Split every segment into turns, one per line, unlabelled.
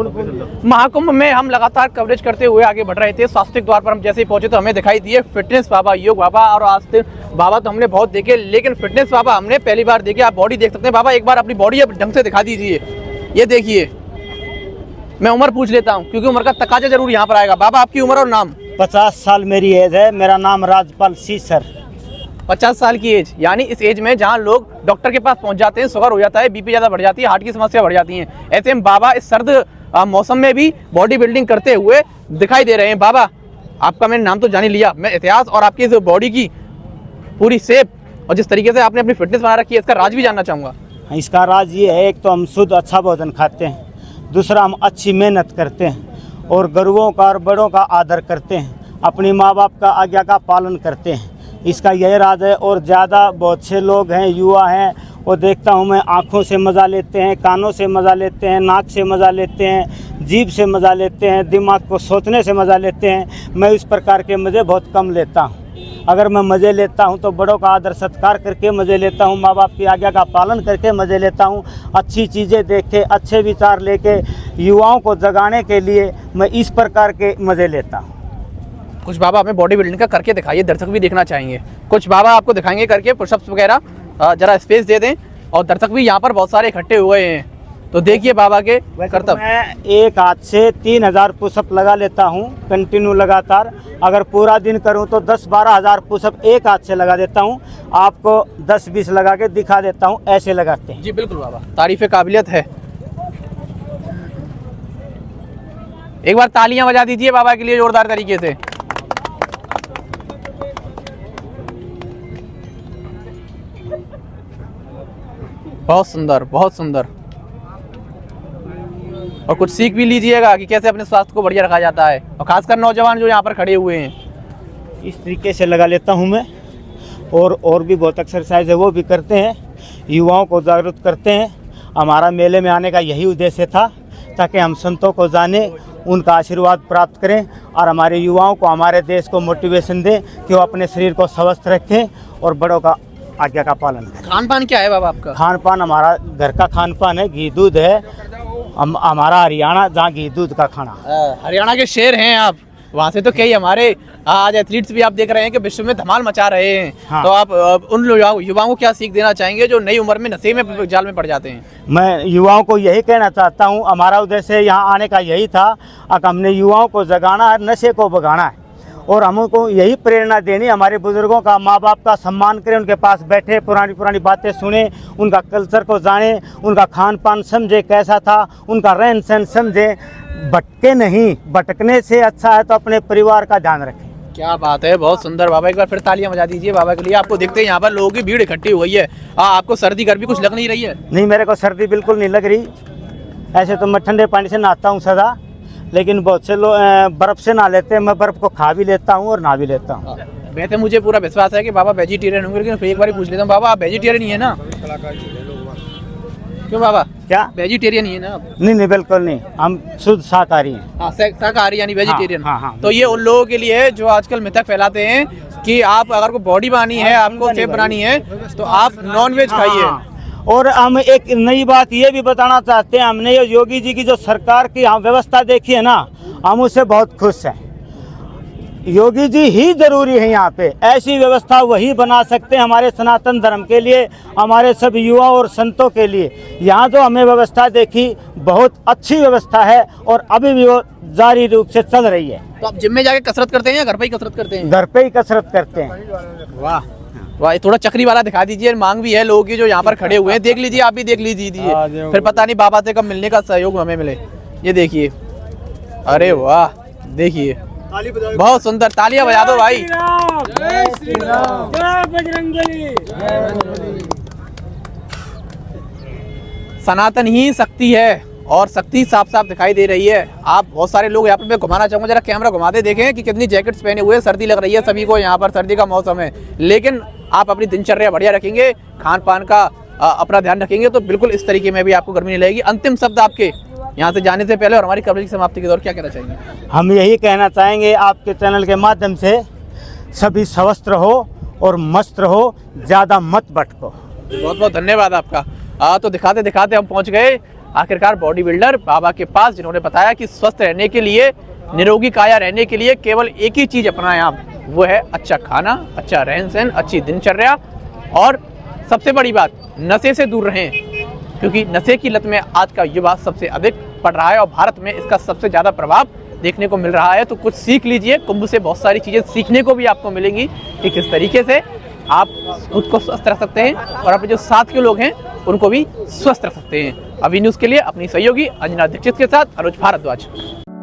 महाकुंभ में हम लगातार कवरेज करते हुए आगे बढ़ रहे थे। स्वास्थ्य द्वार पर हम जैसे ही पहुंचे तो हमें दिखाई दिए फिटनेस बाबा, योग बाबा और आस्ते बाबा तो हमने बहुत देखे, लेकिन फिटनेस बाबा हमने पहली बार देखे। आप बॉडी देख सकते हैं बाबा, एक बार अपनी बॉडी ढंग से दिखा दीजिए। ये देखिए, मैं उम्र पूछ लेता हूँ क्योंकि उम्र का तकाजा जरूर यहाँ पर आएगा। बाबा आपकी उम्र और नाम?
50 साल मेरी एज है। मेरा नाम राजपाल सी सर।
50 साल की एज, यानी इस एज में जहाँ लोग डॉक्टर के पास पहुंच जाते हैं, शुगर हो जाता है, बीपी ज़्यादा बढ़ जाती है, हार्ट की समस्या बढ़ जाती है, ऐसे में बाबा इस सर्द मौसम में भी बॉडी बिल्डिंग करते हुए दिखाई दे रहे हैं। बाबा आपका मैंने नाम तो जान ही लिया, मैं इतिहास और आपकी इस बॉडी की पूरी शेप और जिस तरीके से आपने अपनी फिटनेस बना रखी है इसका राज भी जानना चाहूँगा।
इसका राज ये है, एक तो हम शुद्ध अच्छा भोजन खाते हैं, दूसरा हम अच्छी मेहनत करते हैं और गरीबों का और बड़ों का आदर करते हैं, अपनी माँ बाप का आज्ञा का पालन करते हैं। इसका यही राज है। और ज़्यादा बहुत से लोग हैं, युवा हैं, वो देखता हूँ मैं, आँखों से मज़ा लेते हैं, कानों से मज़ा लेते हैं, नाक से मज़ा लेते हैं, जीभ से मज़ा लेते हैं, दिमाग को सोचने से मज़ा लेते हैं। मैं इस प्रकार के मज़े बहुत कम लेता हूँ। अगर मैं मज़े लेता हूँ तो बड़ों का आदर सत्कार करके मज़े लेता हूँ, माँ बाप की आज्ञा का पालन करके मज़े लेता हूँ, अच्छी चीज़ें देख के, अच्छे विचार लेके युवाओं को जगाने के लिए मैं इस प्रकार के मज़े लेता हूँ।
कुछ बाबा हमें बॉडी बिल्डिंग का करके दिखाइए, दर्शक भी देखना चाहेंगे। कुछ बाबा आपको दिखाएंगे करके पुशअप्स वगैरह, जरा स्पेस दे दें और दर्शक भी यहाँ पर बहुत सारे इकट्ठे हुए हैं तो देखिए बाबा के करतब।
मैं एक हाथ से 3000 पुशअप लगा लेता हूँ कंटिन्यू लगातार। अगर पूरा दिन करूँ तो 10-12 हज़ार पुशअप एक हाथ से लगा देता हूँ। आपको 10-20 लगा के दिखा देता हूँ, ऐसे लगाते हैं।
जी बिल्कुल बाबा, तारीफ़ काबिलियत है। एक बार तालियां बजा दीजिए बाबा के लिए जोरदार तरीके से। बहुत सुंदर, बहुत सुंदर। और कुछ सीख भी लीजिएगा कि कैसे अपने स्वास्थ्य को बढ़िया रखा जाता है, और खासकर नौजवान जो यहाँ पर खड़े हुए हैं।
इस तरीके से लगा लेता हूँ मैं। और भी बहुत एक्सरसाइज है वो भी करते हैं, युवाओं को जागरूक करते हैं। हमारा मेले में आने का यही उद्देश्य था ताकि हम संतों को जानें, उनका आशीर्वाद प्राप्त करें और हमारे युवाओं को, हमारे देश को मोटिवेशन दें कि वो अपने शरीर को स्वस्थ रखें और बड़ों का आज्ञा का पालन करें।
खान पान क्या है बाबा आपका?
खान पान हमारा घर का खान पान है, घी दूध है। हमारा हरियाणा, जहाँ घी दूध का खाना।
हरियाणा के शेर हैं आप, वहाँ से तो कई हमारे आज एथलीट्स भी आप देख रहे हैं कि विश्व में धमाल मचा रहे हैं। हाँ। तो आप उन युवाओं को क्या सीख देना चाहेंगे जो नई उम्र में नशे में जाल में पड़ जाते हैं?
मैं युवाओं को यही कहना चाहता हूँ, हमारा उद्देश्य यहाँ आने का यही था कि हमने युवाओं को जगाना है, नशे को भगाना है और हमको यही प्रेरणा देनी। हमारे बुजुर्गों का, माँ बाप का सम्मान करें, उनके पास बैठे, पुरानी बातें सुने, उनका कल्चर को जाने, उनका खान पान समझे कैसा था, उनका रहन सहन समझे, भटके नहीं। भटकने से अच्छा है तो अपने परिवार का ध्यान रखें।
क्या बात है, बहुत सुंदर बाबा। एक बार फिर तालियां बजा दीजिए बाबा के लिए। आपको देखते हैं यहाँ पर लोगों की भीड़ इकट्ठी हुई है। आपको सर्दी गर्मी कुछ लग नहीं रही है?
नहीं, मेरे को सर्दी बिल्कुल नहीं लग रही। ऐसे तो मैं ठंडे पानी से नहाता हूँ सदा, लेकिन बहुत से लोग बर्फ़ से नहा लेते हैं। मैं बर्फ़ को खा भी लेता हूँ और नहा भी लेता हूँ।
वैसे मुझे पूरा विश्वास है कि बाबा वेजिटेरियन होंगे, लेकिन फिर एक बार पूछ लेता हूँ, बाबा आप वेजिटेरियन ही है ना? क्यों बाबा, क्या वेजिटेरियन ही है ना आप? नहीं,
बिल्कुल नहीं, हम शुद्ध शाकाहारी हैं।
हाँ, शाकाहारी यानी वेजिटेरियन।
हाँ।
तो ये उन लोगों के लिए जो आजकल मिथक फैलाते हैं कि आप अगर को बॉडी बनानी है, आपको शेप बनानी है तो आप नॉन वेज खाइए।
और हम एक नई बात ये भी बताना चाहते हैं, हमने ये योगी जी की जो सरकार की यहाँ व्यवस्था देखी है ना, हम उससे बहुत खुश हैं। योगी जी ही जरूरी है यहाँ पे, ऐसी व्यवस्था वही बना सकते हैं हमारे सनातन धर्म के लिए, हमारे सब युवा और संतों के लिए। यहाँ जो हमें व्यवस्था देखी बहुत अच्छी व्यवस्था है और अभी भी वो जारी रूप से चल रही है।
तो आप जिम में जाके कसरत करते हैं या घर पे ही कसरत करते हैं?
घर पे ही कसरत करते हैं।
वाह वाह, थोड़ा चक्री वाला दिखा दीजिए। मांग भी है लोगों की जो यहाँ पर खड़े हुए हैं, देख लीजिए, आप भी देख लीजिए, फिर पता नहीं बाबा से कब मिलने का सहयोग हमें मिले। ये देखिए, अरे वाह, देखिए बहुत सुंदर। तालियां बजा दो भाई। जय श्री राम, जय बजरंगबली। सनातन ही शक्ति है और शक्ति साफ साफ दिखाई दे रही है। आप बहुत सारे लोग यहाँ पर, मैं घुमाना चाहूँगा, जरा कैमरा घुमा दे, देखें कि कितनी जैकेट्स पहने हुए हैं। सर्दी लग रही है सभी को, यहाँ पर सर्दी का मौसम है, लेकिन आप अपनी दिनचर्या बढ़िया रखेंगे, खान पान का अपना ध्यान रखेंगे तो बिल्कुल इस तरीके में भी आपको गर्मी नहीं लगेगी। अंतिम शब्द आपके यहाँ से जाने से पहले और हमारी कवरेज की समाप्ति के दौर क्या कहना चाहेंगे?
हम यही कहना चाहेंगे आपके चैनल के माध्यम से, सभी स्वस्थ रहो और मस्त रहो, ज़्यादा मत भटको।
बहुत बहुत धन्यवाद आपका। तो दिखाते दिखाते हम पहुँच गए आखिरकार बॉडी बिल्डर बाबा के पास, जिन्होंने बताया कि स्वस्थ रहने के लिए, निरोगी काया रहने के लिए केवल एक ही चीज़ अपनाएं आप, वो है अच्छा खाना, अच्छा रहन सहन, अच्छी दिनचर्या और सबसे बड़ी बात, नशे से दूर रहें, क्योंकि नशे की लत में आज का युवा सबसे अधिक पड़ रहा है और भारत में इसका सबसे ज़्यादा प्रभाव देखने को मिल रहा है। तो कुछ सीख लीजिए, कुंभ से बहुत सारी चीज़ें सीखने को भी आपको मिलेंगी कि किस तरीके से आप खुद को स्वस्थ रख सकते हैं और अपने जो साथ के लोग हैं उनको भी स्वस्थ रख सकते हैं। अभी न्यूज़ के लिए अपनी सहयोगी अंजना दीक्षित के साथ अनुज भारद्वाज।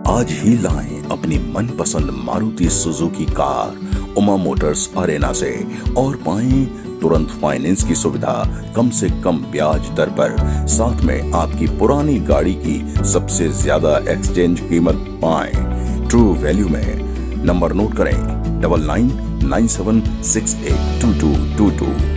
आज ही लाएं अपनी मनपसंद Maruti Suzuki car Uma Motors Arena से और पाएं तुरंत फाइनेंस की सुविधा कम से कम ब्याज दर पर, साथ में आपकी पुरानी गाड़ी की सबसे ज्यादा एक्सचेंज कीमत पाएं ट्रू वैल्यू में। नंबर नोट करें 9997682222।